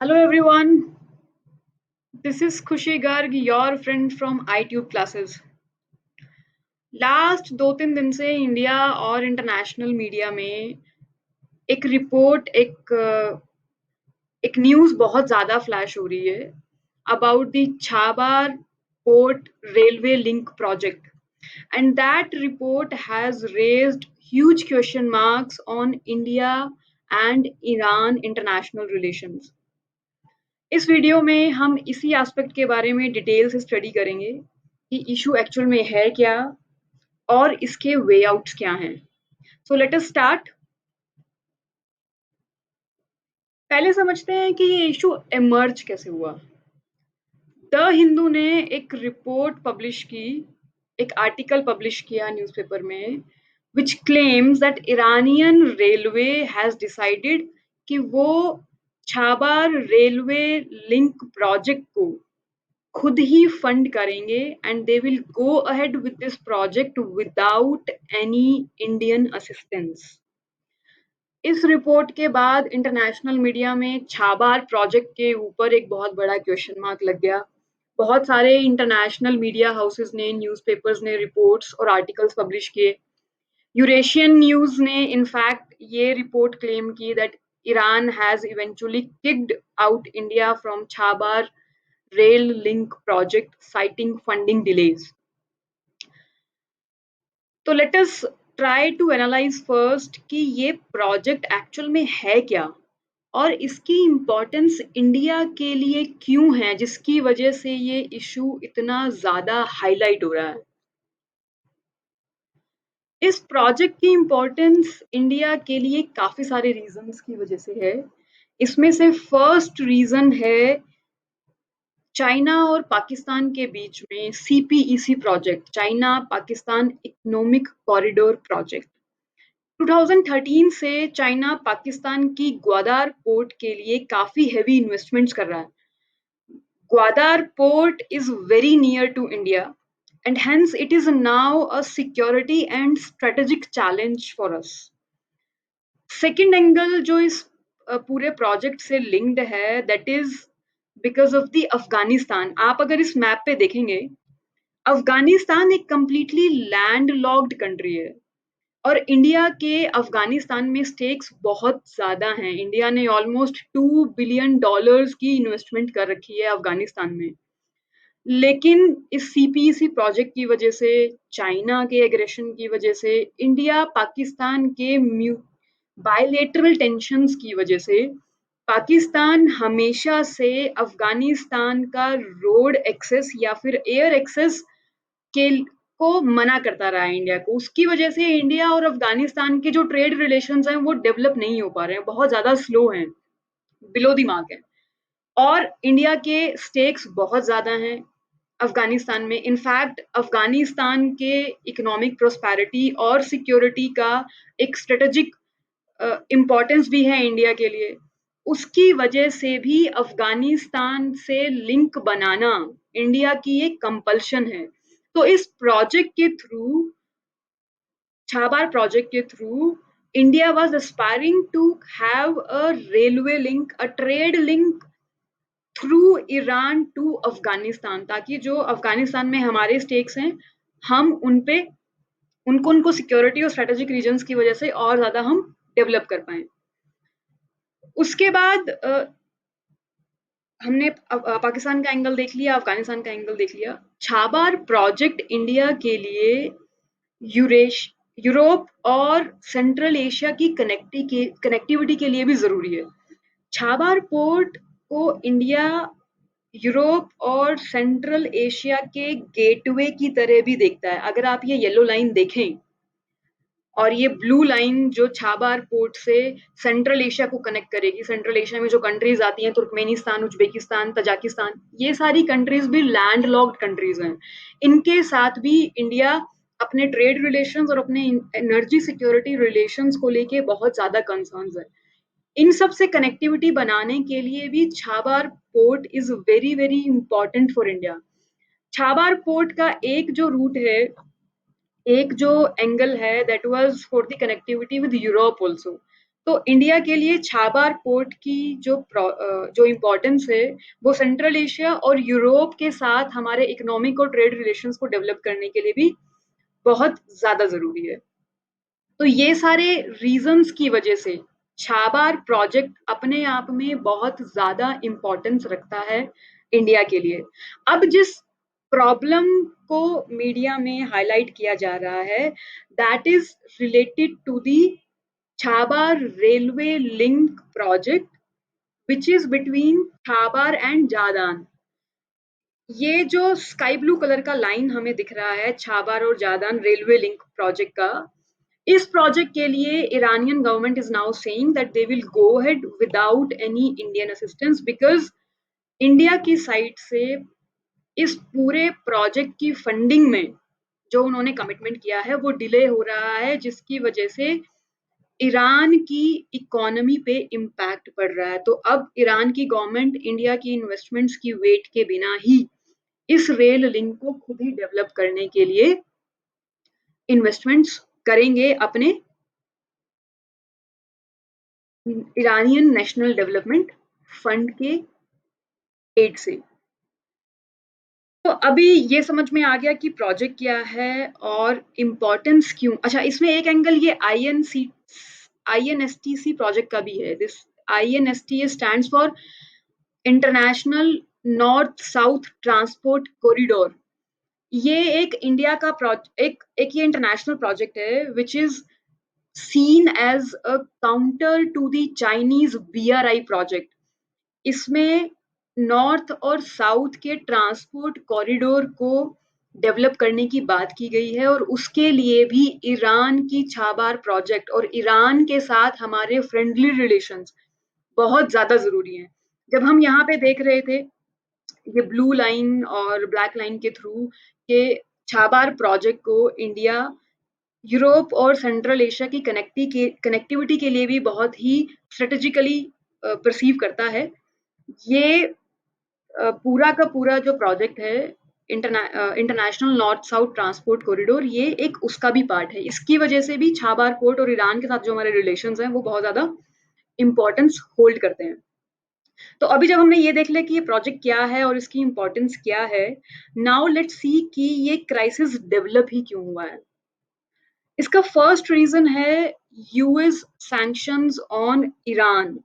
Hello everyone, this is Khushi Garg, your friend from iTube classes. Last 2-3 दिन से India और international media में एक रिपोर्ट एक न्यूज़ बहुत ज़्यादा फ्लैश हो रही है about the Chabahar port railway link project and that report has raised huge question marks on India and Iran international relations. इस वीडियो में हम इसी एस्पेक्ट के बारे में डिटेल से स्टडी करेंगे कि इशू एक्चुअल में है क्या और इसके वे आउट्स क्या हैं। So let us start. पहले समझते हैं कि ये इशू इमर्ज कैसे हुआ। द हिंदू ने एक रिपोर्ट पब्लिश की, एक आर्टिकल पब्लिश किया न्यूज़पेपर में which claims that Iranian railway has decided कि वो छाबार रेलवे लिंक प्रोजेक्ट को खुद ही फंड करेंगे and they will go ahead with this project without any Indian assistance. इस रिपोर्ट के बाद इंटरनेशनल मीडिया में छाबार प्रोजेक्ट के ऊपर एक बहुत बड़ा क्वेश्चन मार्क लग गया। बहुत सारे इंटरनेशनल मीडिया हाउसेस ने, न्यूज़पेपर्स ने रिपोर्ट्स और आर्टिकल्स पब्लिश किए। यूरेशियन न्यूज़ ने इनफैक्ट ये रिपोर्ट क्लेम की that Iran has eventually kicked out India from Chabar rail link project citing funding delays. तो let us try to analyse first कि ये प्रोजेक्ट एक्चुअल में है क्या और इसकी इम्पोर्टेंस इंडिया के लिए क्यों है, जिसकी वजह से ये इशू इतना ज़्यादा हाईलाइट हो रहा है। इस प्रोजेक्ट की इम्पोर्टेंस इंडिया के लिए काफ़ी सारे रीजंस की वजह से है। इसमें से फर्स्ट रीजन है चाइना और पाकिस्तान के बीच में CPEC project, China Pakistan economic corridor project. 2013 से चाइना पाकिस्तान की ग्वादर पोर्ट के लिए काफी हेवी इन्वेस्टमेंट्स कर रहा है। Gwadar port is very near to India and hence it is now a security and strategic challenge for us. Second angle जो इस पूरे प्रोजेक्ट से लिंक्ड है that is because of the Afghanistan. आप अगर इस मैप पे देखेंगे, अफगानिस्तान एक कंप्लीटली लैंड लॉक्ड कंट्री है और इंडिया के अफगानिस्तान में स्टेक्स बहुत ज्यादा हैं। इंडिया ने ऑलमोस्ट $2 बिलियन की इन्वेस्टमेंट कर रखी है अफगानिस्तान में। लेकिन इस CPEC प्रोजेक्ट की वजह से, चाइना के एग्रेशन की वजह से, इंडिया पाकिस्तान के बायलेटरल टेंशंस की वजह से पाकिस्तान हमेशा से अफगानिस्तान का रोड एक्सेस या फिर एयर एक्सेस के को मना करता रहा है इंडिया को। उसकी वजह से इंडिया और अफगानिस्तान के जो ट्रेड रिलेशंस हैं वो डेवलप नहीं हो पा रहे हैं, बहुत ज्यादा स्लो हैं, बिलो द मार्क है। और इंडिया के स्टेक्स बहुत ज्यादा हैं अफगानिस्तान में। इनफैक्ट अफगानिस्तान के इकोनॉमिक प्रोस्पेरिटी और सिक्योरिटी का एक स्ट्रेटेजिक इम्पोर्टेंस भी है इंडिया के लिए। उसकी वजह से भी अफगानिस्तान से लिंक बनाना इंडिया की एक कंपल्शन है। तो इस प्रोजेक्ट के थ्रू, छाबार प्रोजेक्ट के through, India was aspiring to have a railway link, a trade link through Iran to Afghanistan, ताकि जो अफगानिस्तान में हमारे स्टेक्स हैं हम उन पे उनको सिक्योरिटी और स्ट्रेटेजिक रीजंस की वजह से और ज्यादा हम डेवलप कर पाए। उसके बाद हमने पाकिस्तान का एंगल देख लिया, अफगानिस्तान का एंगल देख लिया। छाबार प्रोजेक्ट इंडिया के लिए यूरोप और सेंट्रल एशिया की कनेक्टिविटी के लिए भी जरूरी है। छाबार पोर्ट को इंडिया यूरोप और सेंट्रल एशिया के गेटवे की तरह भी देखता है। अगर आप ये येलो लाइन देखें और ये ब्लू लाइन जो छाबार पोर्ट से सेंट्रल एशिया को कनेक्ट करेगी, सेंट्रल एशिया में जो कंट्रीज आती हैं, तुर्कमेनिस्तान, उज्बेकिस्तान, तजाकिस्तान, ये सारी कंट्रीज भी लैंड लॉक्ड कंट्रीज हैं। इनके साथ भी इंडिया अपने ट्रेड रिलेशंस और अपने एनर्जी सिक्योरिटी रिलेशंस को लेके बहुत ज्यादा कंसर्न्स है। इन सब से कनेक्टिविटी बनाने के लिए भी Chabahar port is very very important for India. Chabahar port का एक जो रूट है, एक जो एंगल है, that was for the connectivity with Europe also. तो इंडिया के लिए छाबार पोर्ट की जो इम्पोर्टेंस है वो सेंट्रल एशिया और यूरोप के साथ हमारे इकोनॉमिक और ट्रेड रिलेशंस को डेवलप करने के लिए भी बहुत ज्यादा जरूरी है। तो ये सारे रीजंस की वजह से छाबार प्रोजेक्ट अपने आप में बहुत ज्यादा इम्पोर्टेंस रखता है इंडिया के लिए। अब जिस प्रॉब्लम को मीडिया में हाईलाइट किया जा रहा है that is related to the Chabahar railway link project which is between Chabahar and Zahedan. ये जो स्काई ब्लू कलर का लाइन हमें दिख रहा है छाबार और जादान रेलवे लिंक प्रोजेक्ट का, इस प्रोजेक्ट के लिए Iranian government is now saying that they will go ahead without any Indian assistance because India की साइड से इस पूरे प्रोजेक्ट की फंडिंग में जो उन्होंने कमिटमेंट किया है वो डिले हो रहा है, जिसकी वजह से ईरान की इकोनॉमी पे इम्पैक्ट पड़ रहा है। तो अब ईरान की गवर्नमेंट इंडिया की इन्वेस्टमेंट्स की वेट के बिना ही इस रेल लिंक को खुद ही डेवलप करने के लिए इन्वेस्टमेंट्स करेंगे अपने ईरानियन नेशनल डेवलपमेंट फंड के एड से। तो अभी ये समझ में आ गया कि प्रोजेक्ट क्या है और इम्पोर्टेंस क्यों। अच्छा, इसमें एक एंगल ये INSTC प्रोजेक्ट का भी है। This INSTA stands for international north south transport corridor. ये एक इंडिया का एक ये इंटरनेशनल प्रोजेक्ट है which is seen as a counter to the Chinese BRI project। इसमें नॉर्थ और साउथ के ट्रांसपोर्ट कॉरिडोर को डेवलप करने की बात की गई है और उसके लिए भी ईरान की छाबार प्रोजेक्ट और ईरान के साथ हमारे फ्रेंडली रिलेशंस बहुत ज्यादा जरूरी हैं। जब हम यहाँ पे देख रहे थे ये ब्लू लाइन और ब्लैक लाइन के थ्रू के छाबार प्रोजेक्ट को इंडिया यूरोप और सेंट्रल एशिया की कनेक्टिविटी के लिए भी बहुत ही स्ट्रेटेजिकली परसीव करता है। ये पूरा का पूरा जो प्रोजेक्ट है international north south transport corridor, ये एक उसका भी पार्ट है। इसकी वजह से भी छाबार पोर्ट और ईरान के साथ जो हमारे रिलेशंस हैं वो बहुत ज्यादा इंपॉर्टेंस होल्ड करते हैं। तो अभी जब हमने ये देख लिया कि ये प्रोजेक्ट क्या है और इसकी इंपॉर्टेंस क्या है, नाउ लेट्स सी कि ये क्राइसिस डेवलप ही क्यों हुआ है। इसका फर्स्ट रीजन है यूएस सैंक्शंस ऑन ईरान।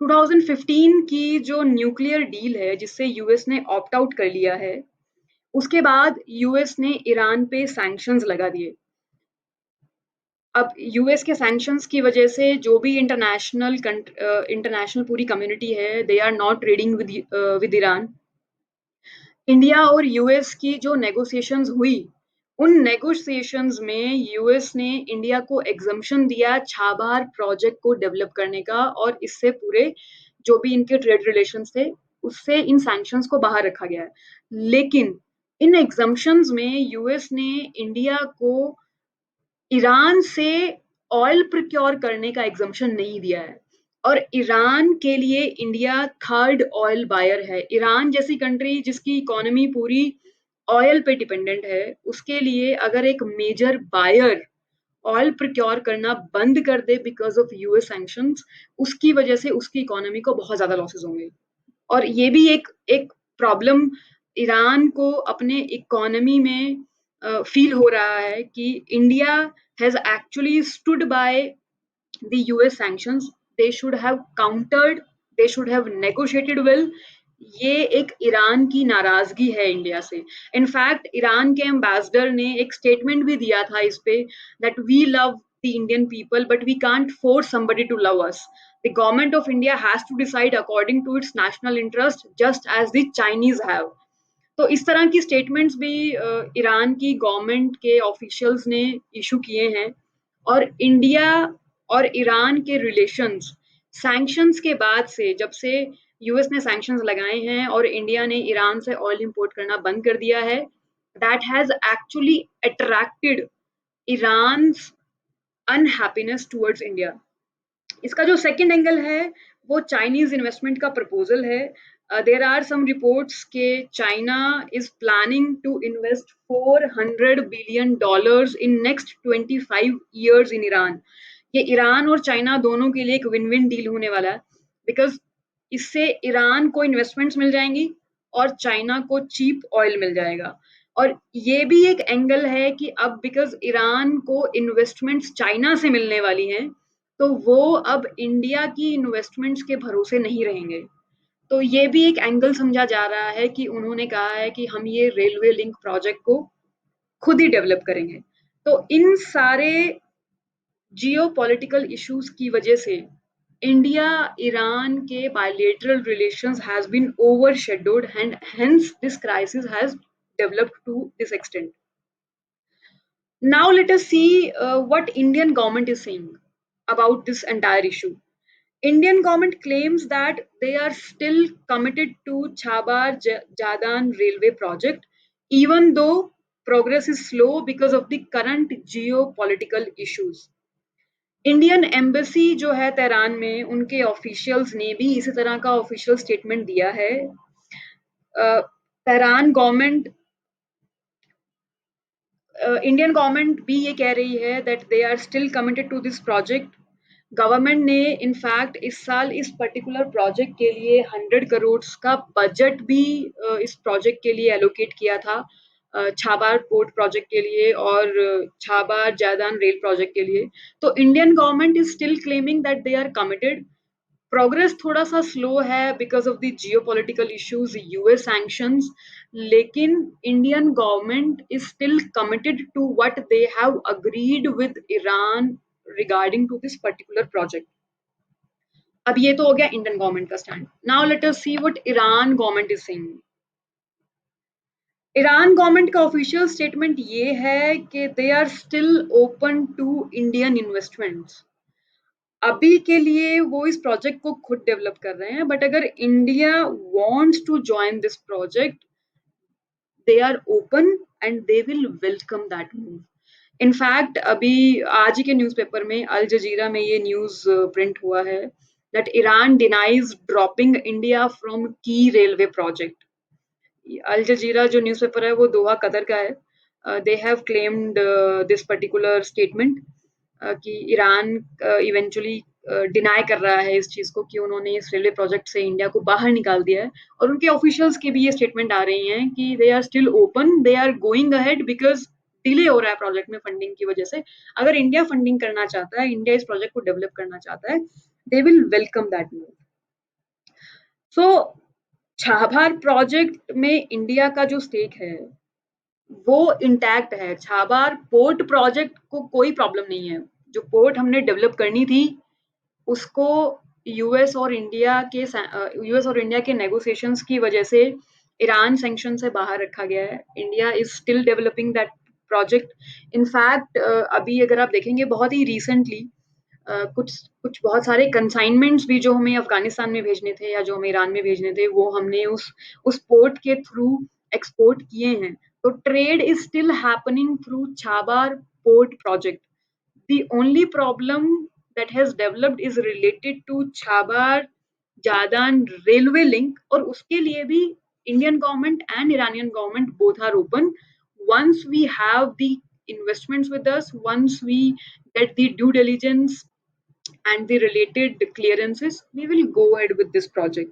2015 की जो न्यूक्लियर डील है जिससे यूएस ने ऑप्ट आउट कर लिया है, उसके बाद यूएस ने ईरान पे सैंक्शंस लगा दिए। अब यूएस के सैंक्शंस की वजह से जो भी इंटरनेशनल पूरी कम्युनिटी है they are not trading with Iran. India और यूएस की जो नेगोशिएशंस हुई, उन नेगोशिएशंस में यूएस ने इंडिया को एग्जम्पशन दिया छाबार प्रोजेक्ट को डेवलप करने का और इससे पूरे जो भी इनके ट्रेड रिलेशंस थे उससे इन सैंक्शंस को बाहर रखा गया है। लेकिन इन एग्जम्पशंस में यूएस ने इंडिया को ईरान से ऑयल प्रोक्योर करने का एग्जम्पशन नहीं दिया है और ईरान के लिए इंडिया थर्ड ऑयल बायर है। ईरान जैसी कंट्री जिसकी इकोनॉमी पूरी ऑयल पे डिपेंडेंट है, उसके लिए अगर एक मेजर बायर ऑयल प्रोक्योर करना बंद कर दे बिकॉज ऑफ यूएस सैंक्शंस, उसकी वजह से उसकी इकोनॉमी को बहुत ज्यादा लॉसेस होंगे। और ये भी एक एक प्रॉब्लम ईरान को अपने इकोनॉमी में फील हो रहा है कि India has actually stood by the US sanctions. They should have countered, they should have negotiated well. ये एक ईरान की नाराजगी है इंडिया से। इनफैक्ट ईरान के एम्बेसडर ने एक स्टेटमेंट भी दिया था इस पे that we love the Indian people but we can't force somebody to love us. The government of India has to decide according to its national interest just as the Chinese have। तो इस तरह की statements भी Iran की government के officials ने issue किए हैं। और इंडिया और ईरान के रिलेशंस सैंक्शंस के बाद से, जब से यूएस ने सैंक्शंस लगाए हैं और इंडिया ने ईरान से ऑयल इंपोर्ट करना बंद कर दिया है, that has actually attracted Iran's unhappiness towards India. इसका जो सेकंड एंगल है वो चाइनीज इन्वेस्टमेंट का प्रपोजल है। देर आर सम रिपोर्ट्स के China is planning to invest $400 billion in next 25 years in Iran. ये ईरान और चाइना दोनों के लिए एक विन विन डील होने वाला है, बिकॉज इससे ईरान को इन्वेस्टमेंट्स मिल जाएंगी और चाइना को चीप ऑयल मिल जाएगा। और ये भी एक एंगल है कि अब बिकॉज ईरान को इन्वेस्टमेंट्स चाइना से मिलने वाली हैं, तो वो अब इंडिया की इन्वेस्टमेंट्स के भरोसे नहीं रहेंगे। तो ये भी एक एंगल समझा जा रहा है कि उन्होंने कहा है कि हम ये रेलवे लिंक प्रोजेक्ट को खुद ही डेवलप करेंगे। तो इन सारे जियोपॉलिटिकल इश्यूज की वजह से इंडिया ईरान के bilateral relations has been overshadowed and hence this crisis has developed to this extent. Now let us see what Indian government is saying about this entire issue. Indian government claims that they are still committed to Chabar Jadan railway project, even though progress is slow because of the current geopolitical issues. Indian embassy जो है Tehran में, उनके officials ने भी इसी तरह का official statement दिया है। तेहरान गवर्नमेंट इंडियन गवर्नमेंट भी ये कह रही है that they are still committed to this project. Government ने इनफैक्ट इस साल इस पर्टिकुलर प्रोजेक्ट के लिए 100 करोड़ का बजट भी इस प्रोजेक्ट के लिए एलोकेट किया था, छाबार पोर्ट प्रोजेक्ट के लिए और छाबार जादान रेल प्रोजेक्ट के लिए। तो Indian government is still claiming that they are committed. Progress थोड़ा सा स्लो है because of the geopolitical issues, US sanctions, लेकिन Indian government is still committed to what they have agreed with Iran regarding to this particular project. अब ये तो हो गया Indian government का stand. Now let us see what Iran government is saying. Iran government का official statement ये है कि they are still open to Indian investments. अभी के लिए वो इस प्रोजेक्ट को खुद डेवलप कर रहे हैं, बट अगर India wants to join this project, they are open and they will welcome that move. In fact अभी आज ही के न्यूज़पेपर में अल जजीरा में ये न्यूज प्रिंट हुआ है that Iran denies dropping India from की रेलवे प्रोजेक्ट। अल जजीरा जो न्यूज़पेपर है वो दोहा कतर का है। They have claimed this particular statement कि ईरान इवेंचुअली डिनाई कर रहा है इस चीज को कि उन्होंने इस रेलवे प्रोजेक्ट से इंडिया को बाहर निकाल दिया है। और उनके ऑफिशियल्स की भी ये स्टेटमेंट आ रही हैं कि they are still open, they are going ahead because delay हो रहा है प्रोजेक्ट में फंडिंग की वजह से। अगर इंडिया फंडिंग करना चाहता है, इंडिया इस प्रोजेक्ट को डेवलप करना चाहता है, they will welcome that move. So Chabahar project में इंडिया का जो स्टेक है वो इंटैक्ट है। छाबार पोर्ट प्रोजेक्ट को कोई प्रॉब्लम नहीं है। जो पोर्ट हमने डेवलप करनी थी उसको यूएस और इंडिया के नेगोशिएशंस की वजह से ईरान सैंक्शन से बाहर रखा गया है। India is still developing that project. In fact अभी अगर आप देखेंगे बहुत ही रिसेंटली कुछ कुछ बहुत सारे कंसाइनमेंट्स भी जो हमें अफगानिस्तान में भेजने थे या जो हमें ईरान में भेजने थे वो हमने उस पोर्ट के थ्रू एक्सपोर्ट किए हैं। तो trade is still happening through Chabahar port project. The only problem that has developed is related to Chabar Jadan railway link, और उसके लिए भी Indian government and Iranian government both are open. Once we have the investments with us, once we get the due diligence and the related clearances, we will go ahead with this project.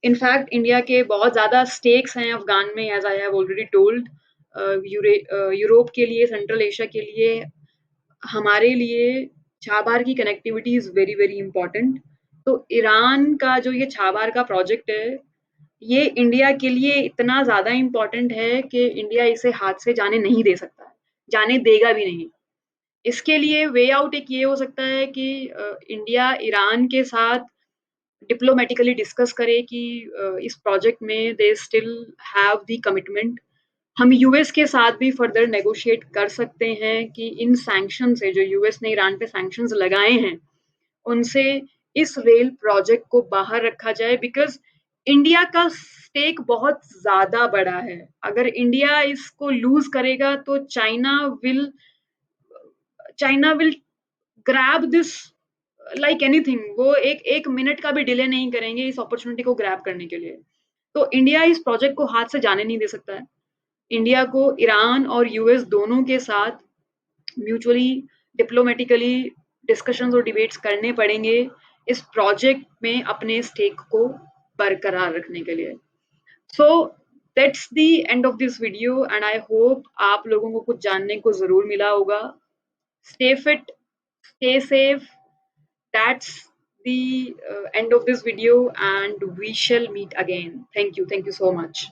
In fact India के बहुत ज़्यादा stakes हैं अफगान में, as I have already told. Europe के लिए, central Asia के लिए, हमारे लिए छाबार की connectivity is very very important. तो ईरान का जो ये छाबार का प्रोजेक्ट है ये इंडिया के लिए इतना ज्यादा इंपॉर्टेंट है कि इंडिया इसे हाथ से जाने नहीं दे सकता है, जाने देगा भी नहीं। इसके लिए वे आउट एक ये हो सकता है कि इंडिया ईरान के साथ डिप्लोमेटिकली डिस्कस करे कि इस प्रोजेक्ट में they still have the commitment. हम यूएस के साथ भी फर्दर नेगोशिएट कर सकते हैं कि इन सैंक्शन से, जो यूएस ने ईरान पे सैंक्शंस लगाए हैं, उनसे इस रेल प्रोजेक्ट को बाहर रखा जाए, बिकॉज इंडिया का स्टेक बहुत ज्यादा बड़ा है। अगर इंडिया इसको लूज करेगा तो China will grab this like anything. वो एक मिनट का भी डिले नहीं करेंगे इस अपॉर्चुनिटी को ग्रैब करने के लिए। तो इंडिया इस प्रोजेक्ट को हाथ से जाने नहीं दे सकता है। इंडिया को ईरान और यूएस दोनों के साथ म्यूचुअली, डिप्लोमेटिकली डिस्कशंस और डिबेट्स करने पड़ेंगे इस प्रोजेक्ट में अपने स्टेक को बरकरार रखने के लिए। So that's the end of this video and I hope आप लोगों को कुछ जानने को ज़रूर मिला होगा। Stay fit, stay safe. That's the end of this video and we shall meet again. Thank you. Thank you so much.